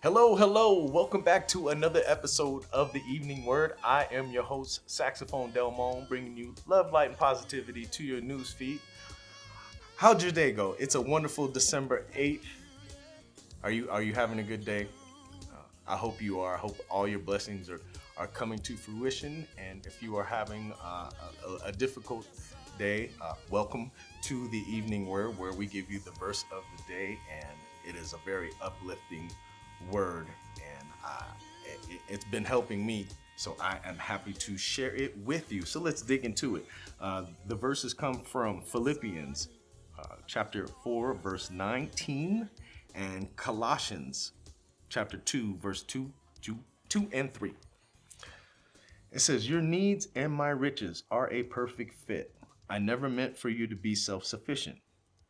Hello, hello. Welcome back to another episode of the Evening Word. I am your host, Saxophone Delmone, bringing you love, light, and positivity to your news feed. How'd your day go? It's a wonderful December 8th. Are you having a good day? I hope you are. I hope all your blessings are coming to fruition. And if you are having a difficult day, welcome to the Evening Word, where we give you the verse of the day, and it is a very uplifting word, and it's been helping me. So I am happy to share it with you. So let's dig into it. The verses come from Philippians chapter 4, verse 19, and Colossians chapter 2, verse 2 and 3. It says, "Your needs and my riches are a perfect fit. I never meant for you to be self-sufficient.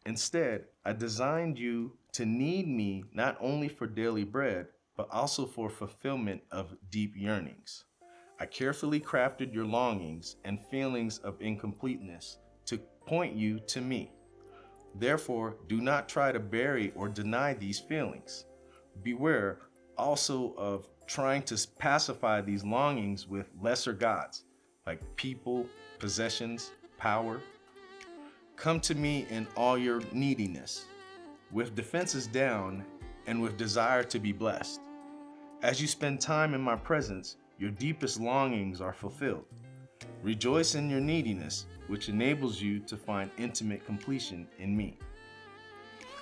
Instead, I designed you to need me not only for daily bread, but also for fulfillment of deep yearnings. I carefully crafted your longings and feelings of incompleteness to point you to me. Therefore, do not try to bury or deny these feelings. Beware also of trying to pacify these longings with lesser gods, like people, possessions, power. Come to me in all your neediness, with defenses down and with desire to be blessed. As you spend time in my presence, your deepest longings are fulfilled. Rejoice in your neediness, which enables you to find intimate completion in me."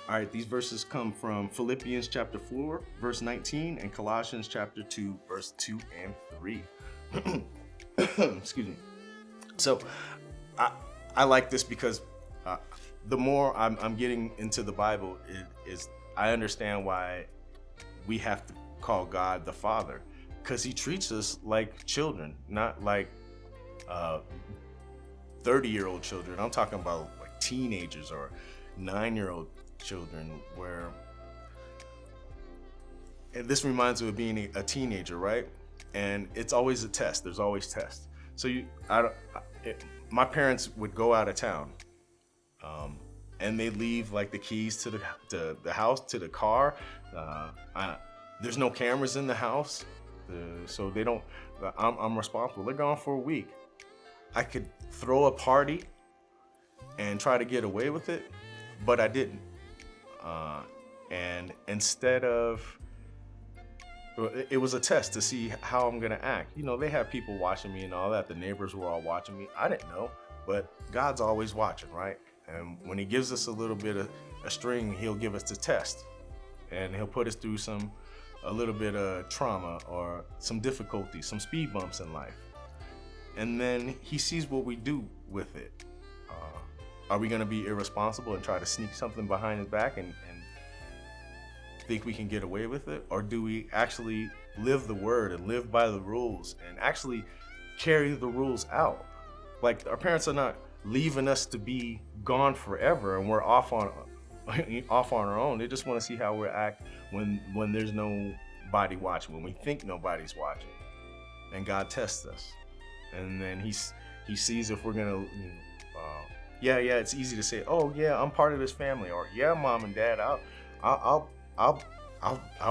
All right, these verses come from Philippians chapter 4, verse 19, and Colossians chapter 2, verse 2 and 3. Excuse me. So I like this because the more I'm getting into the Bible, I understand why we have to call God the Father, because He treats us like children, not like 30-year-old children. I'm talking about like teenagers or 9-year-old children, and this reminds me of being a teenager, right? And it's always a test. There's always tests. So my parents would go out of town, and they leave like the keys to the house, to the car. There's no cameras in the house, so they don't. I'm responsible. They're gone for a week. I could throw a party and try to get away with it, but I didn't. And instead of, it was a test to see how I'm gonna act. You know, they have people watching me and all that. The neighbors were all watching me. I didn't know, but God's always watching, right? And when He gives us a little bit of a string, He'll give us the test, and He'll put us through a little bit of trauma or some difficulty, some speed bumps in life, and then He sees what we do with it. Are we going to be irresponsible and try to sneak something behind His back and think we can get away with it? Or do we actually live the word and live by the rules and actually carry the rules out? Like, our parents are not leaving us to be gone forever and we're off on our own. They just want to see how we act when there's nobody watching, when we think nobody's watching. And God tests us. And then he sees if we're going to, yeah, it's easy to say, "Oh yeah, I'm part of this family," or "Yeah, Mom and Dad, I'll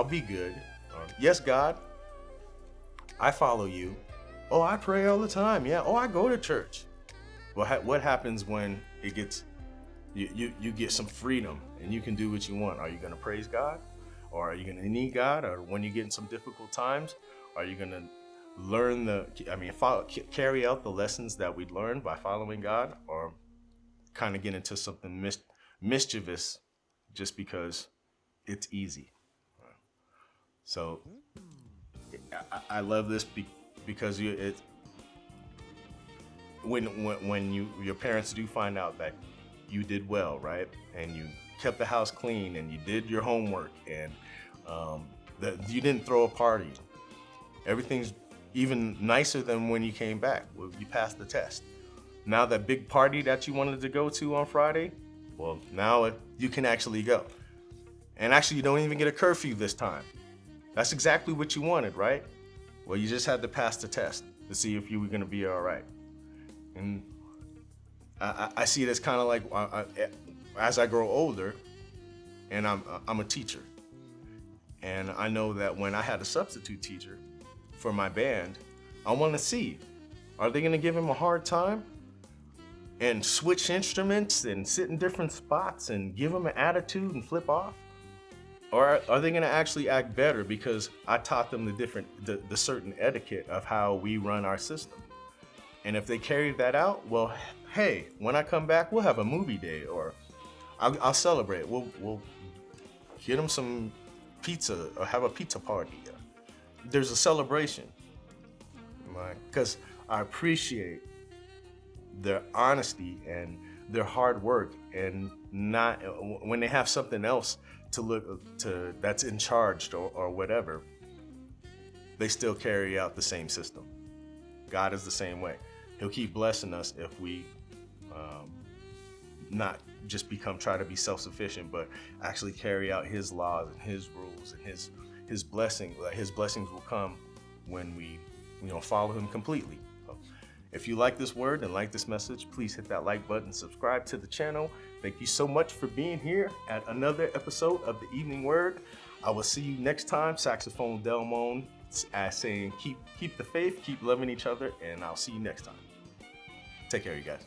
be good." Or, "Yes, God, I follow you." "Oh, I pray all the time." "Yeah." "Oh, I go to church." Well, what happens when it gets you get some freedom and you can do what you want? Are you going to praise God, or are you going to need God? Or when you get in some difficult times, are you going to carry out the lessons that we learned by following God, or kind of get into something mischievous just because it's easy? So I love this because when your parents do find out that you did well, right, and you kept the house clean and you did your homework, and that you didn't throw a party, everything's even nicer than when you came back. Well, you passed the test. Now that big party that you wanted to go to on Friday, well, now you can actually go. And actually, you don't even get a curfew this time. That's exactly what you wanted, right? Well, you just had to pass the test to see if you were going to be all right. And I see it as kind of like, as I grow older, and I'm a teacher, And I know that when I had a substitute teacher for my band, I want to see, are they going to give him a hard time and switch instruments and sit in different spots and give him an attitude and flip off? Or are they going to actually act better because I taught them the certain etiquette of how we run our system? And if they carry that out, well, hey, when I come back, we'll have a movie day, or I'll celebrate. We'll get them some pizza or have a pizza party. There's a celebration, right? Because I appreciate their honesty and their hard work, and not when they have something else to look to that's in charge or whatever, they still carry out the same system. God is the same way. He'll keep blessing us if we not just try to be self-sufficient, but actually carry out his laws and his rules, and his blessing. His blessings will come when we follow him completely. So if you like this word and like this message, please hit that like button, subscribe to the channel. Thank you so much for being here at another episode of the Evening Word. I will see you next time. Saxophone Delmon saying keep the faith, keep loving each other, and I'll see you next time. Take care, you guys.